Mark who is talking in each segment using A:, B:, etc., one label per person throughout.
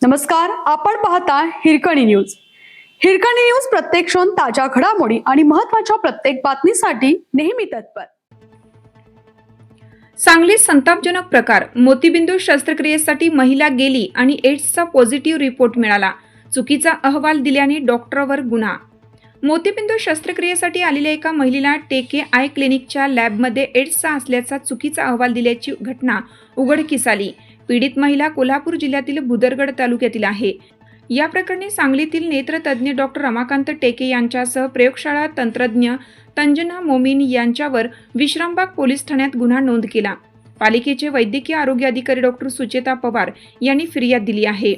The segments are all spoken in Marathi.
A: नमस्कार, आपण पाहता हिरकणी न्यूज. हिरकणी न्यूज प्रत्येक क्षण ताज्या घडामोडी आणि महत्त्वाच्या प्रत्येक बातमीसाठी नेहमी तत्पर.
B: सांगलीत संतापजनक प्रकार. मोतीबिंदू शस्त्रक्रियेसाठी महिला गेली आणि एड्सचा पॉझिटिव्ह रिपोर्ट मिळाला. चुकीचा अहवाल दिल्याने डॉक्टरवर गुन्हा. मोतीबिंदू शस्त्रक्रियेसाठी आलेल्या एका महिलेला टेके आय क्लिनिकच्या लॅबमध्ये एड्सचा असल्याचा चुकीचा अहवाल दिल्याची घटना उघडकीस आली. पीडित महिला कोल्हापूर जिल्ह्यातील भुदरगड तालुक्यातील आहे. या प्रकरणी सांगलीतील नेत्रतज्ञ डॉक्टर रमाकांत टेके यांच्यासह प्रयोगशाळा तंत्रज्ञ तंजना मोमीन यांच्यावर विश्रामबाग पोलीस ठाण्यात गुन्हा नोंद केला. पालिकेचे वैद्यकीय आरोग्य अधिकारी डॉक्टर सुचेता पवार यांनी फिर्याद दिली आहे.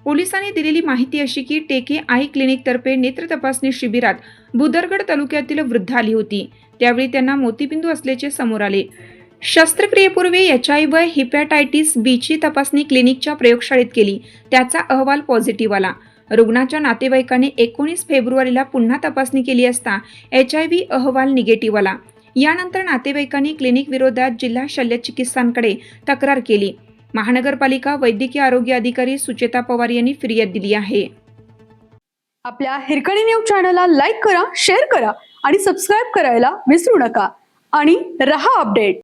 B: पोलिसांनी दिलेली माहिती अशी की टेके आय क्लिनिकतर्फे नेत्र तपासणी शिबिरात भुदरगड तालुक्यातील वृद्ध आली होती. त्यावेळी त्यांना मोतीबिंदू असल्याचे समोर आले. शस्त्रक्रियेपूर्वी HIV व हिपॅटायटिस बीची तपासणी क्लिनिकच्या प्रयोगशाळेत केली. त्याचा अहवाल पॉझिटिव्ह आला. रुग्णाच्या नातेवाईकाने 19 फेब्रुवारीला पुन्हा तपासणी केली असता HIV अहवाल निगेटिव्ह आला. यानंतर नातेवाईकांनी क्लिनिक विरोधात जिल्हा शल्यचिकित्सांकडे तक्रार केली. महानगरपालिका वैद्यकीय आरोग्य अधिकारी सुचेता पवार यांनी फिर्याद दिली आहे.
A: आपल्या हिरकणी न्यूज चॅनलला लाईक करा, शेअर करा आणि सबस्क्राईब करायला विसरू नका आणि रहा अपडेट.